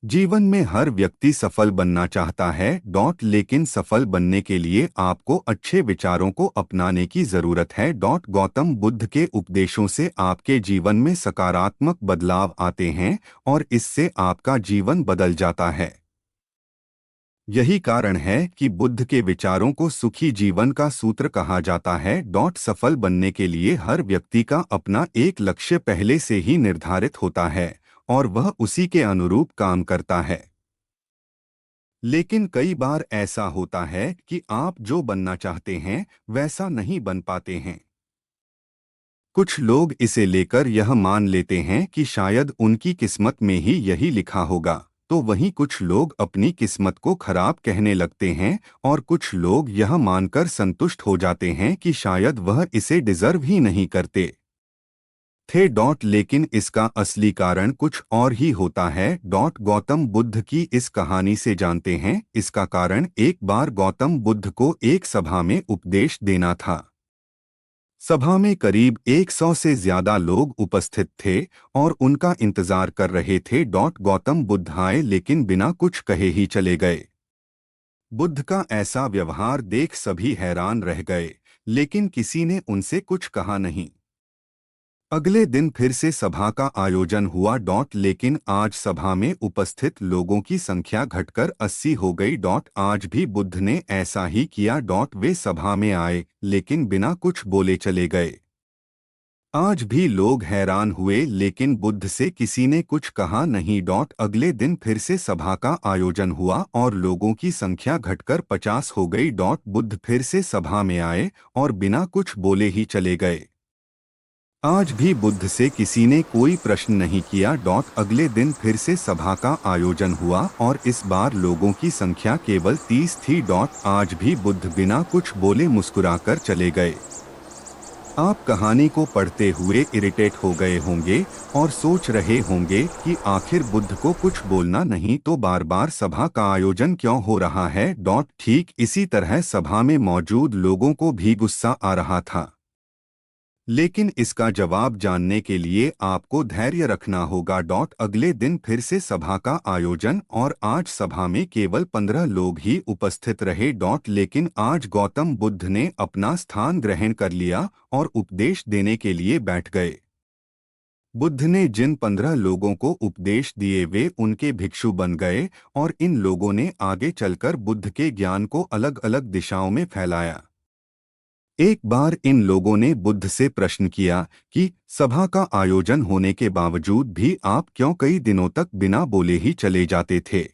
जीवन में हर व्यक्ति सफल बनना चाहता है लेकिन सफल बनने के लिए आपको अच्छे विचारों को अपनाने की जरूरत है गौतम बुद्ध के उपदेशों से आपके जीवन में सकारात्मक बदलाव आते हैं और इससे आपका जीवन बदल जाता है। यही कारण है कि बुद्ध के विचारों को सुखी जीवन का सूत्र कहा जाता है। सफल बनने के लिए हर व्यक्ति का अपना एक लक्ष्य पहले से ही निर्धारित होता है और वह उसी के अनुरूप काम करता है। लेकिन कई बार ऐसा होता है कि आप जो बनना चाहते हैं वैसा नहीं बन पाते हैं। कुछ लोग इसे लेकर यह मान लेते हैं कि शायद उनकी किस्मत में ही यही लिखा होगा, तो वहीं कुछ लोग अपनी किस्मत को खराब कहने लगते हैं और कुछ लोग यह मानकर संतुष्ट हो जाते हैं कि शायद वह इसे डिजर्व ही नहीं करते थे। लेकिन इसका असली कारण कुछ और ही होता है। गौतम बुद्ध की इस कहानी से जानते हैं। इसका कारण एक बार गौतम बुद्ध को एक सभा में उपदेश देना था। सभा में करीब 100 से ज्यादा लोग उपस्थित थे और उनका इंतजार कर रहे थे। गौतम बुद्ध आए लेकिन बिना कुछ कहे ही चले गए। बुद्ध का ऐसा व्यवहार देख सभी हैरान रह गए, लेकिन किसी ने उनसे कुछ कहा नहीं। अगले दिन फिर से सभा का आयोजन हुआ। लेकिन आज सभा में उपस्थित लोगों की संख्या घटकर 80 हो गई। आज भी बुद्ध ने ऐसा ही किया। वे सभा में आए लेकिन बिना कुछ बोले चले गए। आज भी लोग हैरान हुए लेकिन बुद्ध से किसी ने कुछ कहा नहीं। अगले दिन फिर से सभा का आयोजन हुआ और लोगों की संख्या घटकर 50 हो गई। बुद्ध फिर से सभा में आए और बिना कुछ बोले ही चले गए। आज भी बुद्ध से किसी ने कोई प्रश्न नहीं किया। अगले दिन फिर से सभा का आयोजन हुआ और इस बार लोगों की संख्या केवल 30 थी। आज भी बुद्ध बिना कुछ बोले मुस्कुराकर चले गए। आप कहानी को पढ़ते हुए इरिटेट हो गए होंगे और सोच रहे होंगे कि आखिर बुद्ध को कुछ बोलना नहीं तो बार बार सभा का आयोजन क्यों हो रहा है। ठीक इसी तरह सभा में मौजूद लोगों को भी गुस्सा आ रहा था। लेकिन इसका जवाब जानने के लिए आपको धैर्य रखना होगा। अगले दिन फिर से सभा का आयोजन और आज सभा में केवल 15 लोग ही उपस्थित रहे। लेकिन आज गौतम बुद्ध ने अपना स्थान ग्रहण कर लिया और उपदेश देने के लिए बैठ गए। बुद्ध ने जिन 15 लोगों को उपदेश दिए वे उनके भिक्षु बन गए और इन लोगों ने आगे चलकर बुद्ध के ज्ञान को अलग अलग दिशाओं में फैलाया। एक बार इन लोगों ने बुद्ध से प्रश्न किया कि सभा का आयोजन होने के बावजूद भी आप क्यों कई दिनों तक बिना बोले ही चले जाते थे।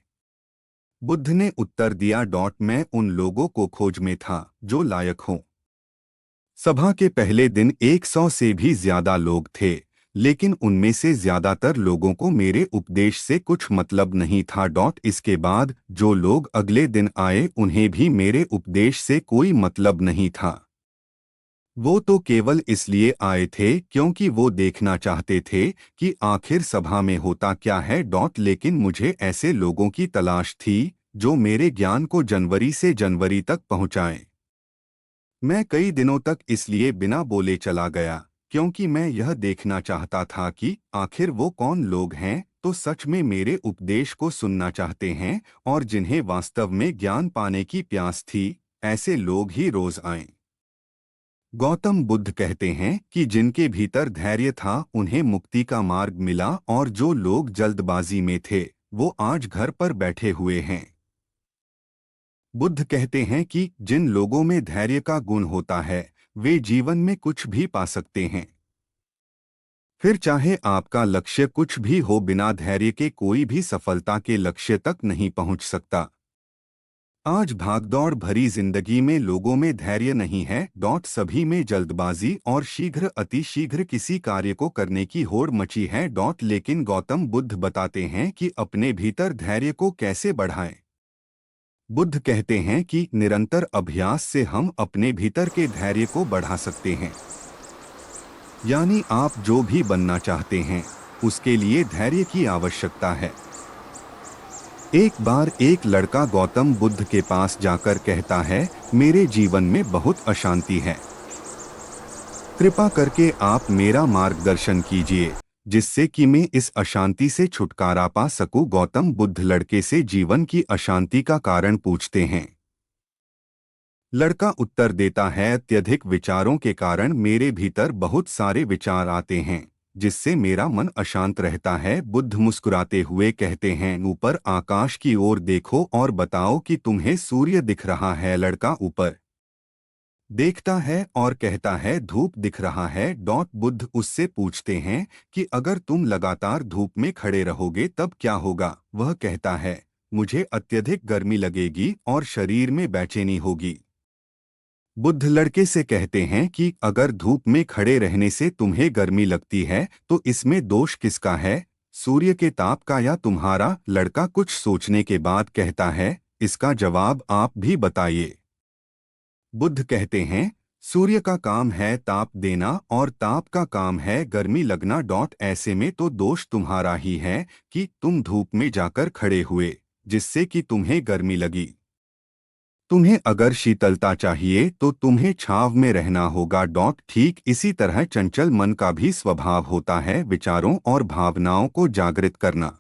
बुद्ध ने उत्तर दिया, मैं उन लोगों को खोज में था जो लायक हों। सभा के पहले दिन 100 से भी ज्यादा लोग थे, लेकिन उनमें से ज्यादातर लोगों को मेरे उपदेश से कुछ मतलब नहीं था। इसके बाद जो लोग अगले दिन आए उन्हें भी मेरे उपदेश से कोई मतलब नहीं था। वो तो केवल इसलिए आए थे क्योंकि वो देखना चाहते थे कि आखिर सभा में होता क्या है। लेकिन मुझे ऐसे लोगों की तलाश थी जो मेरे ज्ञान को जनवरी से जनवरी तक पहुंचाएं। मैं कई दिनों तक इसलिए बिना बोले चला गया क्योंकि मैं यह देखना चाहता था कि आखिर वो कौन लोग हैं तो सच में मेरे उपदेश को सुनना चाहते हैं और जिन्हें वास्तव में ज्ञान पाने की प्यास थी। ऐसे लोग ही रोज आएं। गौतम बुद्ध कहते हैं कि जिनके भीतर धैर्य था उन्हें मुक्ति का मार्ग मिला और जो लोग जल्दबाजी में थे वो आज घर पर बैठे हुए हैं। बुद्ध कहते हैं कि जिन लोगों में धैर्य का गुण होता है वे जीवन में कुछ भी पा सकते हैं। फिर चाहे आपका लक्ष्य कुछ भी हो, बिना धैर्य के कोई भी सफलता के लक्ष्य तक नहीं पहुंच सकता। आज भागदौड़ भरी जिंदगी में लोगों में धैर्य नहीं है। सभी में जल्दबाजी और शीघ्र अतिशीघ्र किसी कार्य को करने की होड़ मची है। लेकिन गौतम बुद्ध बताते हैं कि अपने भीतर धैर्य को कैसे बढ़ाएं। बुद्ध कहते हैं कि निरंतर अभ्यास से हम अपने भीतर के धैर्य को बढ़ा सकते हैं। यानी आप जो भी बनना चाहते हैं उसके लिए धैर्य की आवश्यकता है। एक बार एक लड़का गौतम बुद्ध के पास जाकर कहता है, मेरे जीवन में बहुत अशांति है, कृपा करके आप मेरा मार्गदर्शन कीजिए। जिससे कि मैं इस अशांति से छुटकारा पा सकूं। गौतम बुद्ध लड़के से जीवन की अशांति का कारण पूछते हैं। लड़का उत्तर देता है, अत्यधिक विचारों के कारण मेरे भीतर बहुत सारे विचार आते हैं, जिससे मेरा मन अशांत रहता है। बुद्ध मुस्कुराते हुए कहते हैं, ऊपर आकाश की ओर देखो और बताओ कि तुम्हें सूर्य दिख रहा है। लड़का ऊपर देखता है और कहता है, धूप दिख रहा है। बुद्ध उससे पूछते हैं कि अगर तुम लगातार धूप में खड़े रहोगे तब क्या होगा। वह कहता है, मुझे अत्यधिक गर्मी लगेगी और शरीर में बेचैनी होगी। बुद्ध लड़के से कहते हैं कि अगर धूप में खड़े रहने से तुम्हें गर्मी लगती है तो इसमें दोष किसका है, सूर्य के ताप का या तुम्हारा। लड़का कुछ सोचने के बाद कहता है, इसका जवाब आप भी बताइए। बुद्ध कहते हैं, सूर्य का काम है ताप देना और ताप का काम है गर्मी लगना। ऐसे में तो दोष तुम्हारा ही है कि तुम धूप में जाकर खड़े हुए, जिससे कि तुम्हें गर्मी लगी। तुम्हें अगर शीतलता चाहिए तो तुम्हें छांव में रहना होगा। ठीक इसी तरह चंचल मन का भी स्वभाव होता है विचारों और भावनाओं को जागृत करना।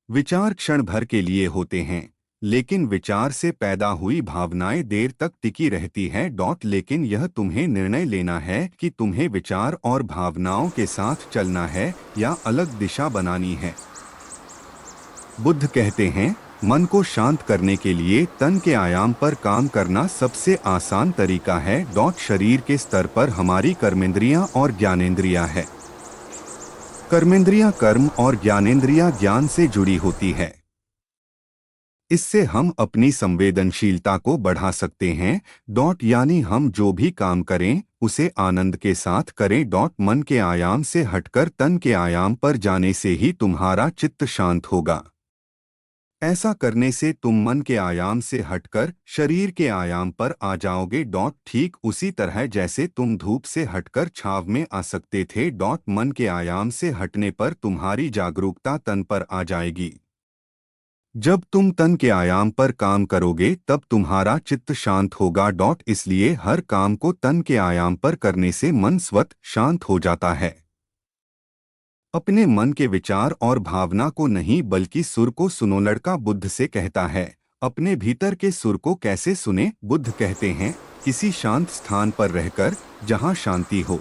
विचार क्षण भर के लिए होते हैं, लेकिन विचार से पैदा हुई भावनाएं देर तक टिकी रहती है। लेकिन यह तुम्हें निर्णय लेना है कि तुम्हें विचार और भावनाओं के साथ चलना है या अलग दिशा बनानी है। बुद्ध कहते हैं, मन को शांत करने के लिए तन के आयाम पर काम करना सबसे आसान तरीका है। शरीर के स्तर पर हमारी कर्मेंद्रियां और ज्ञानेंद्रियां है। कर्मेंद्रियां कर्म और ज्ञानेंद्रियां ज्ञान से जुड़ी होती है। इससे हम अपनी संवेदनशीलता को बढ़ा सकते हैं। यानी हम जो भी काम करें उसे आनंद के साथ करें। मन के आयाम से हटकर तन के आयाम पर जाने से ही तुम्हारा चित्त शांत होगा। ऐसा करने से तुम मन के आयाम से हटकर शरीर के आयाम पर आ जाओगे। ठीक उसी तरह जैसे तुम धूप से हटकर छांव में आ सकते थे। मन के आयाम से हटने पर तुम्हारी जागरूकता तन पर आ जाएगी। जब तुम तन के आयाम पर काम करोगे तब तुम्हारा चित्त शांत होगा। इसलिए हर काम को तन के आयाम पर करने से मन स्वतः शांत हो जाता है। अपने मन के विचार और भावना को नहीं बल्कि सुर को सुनो। लड़का बुद्ध से कहता है, अपने भीतर के सुर को कैसे सुने। बुद्ध कहते हैं, किसी शांत स्थान पर रहकर जहां शांति हो।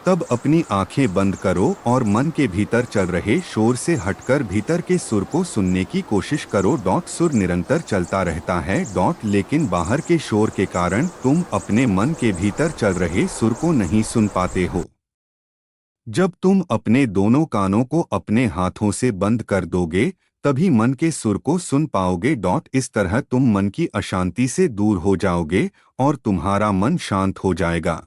तब अपनी आंखें बंद करो और मन के भीतर चल रहे शोर से हटकर भीतर के सुर को सुनने की कोशिश करो। सुर निरंतर चलता रहता है, लेकिन बाहर के शोर के कारण तुम अपने मन के भीतर चल रहे सुर को नहीं सुन पाते हो। जब तुम अपने दोनों कानों को अपने हाथों से बंद कर दोगे तभी मन के सुर को सुन पाओगे। इस तरह तुम मन की अशांति से दूर हो जाओगे और तुम्हारा मन शांत हो जाएगा।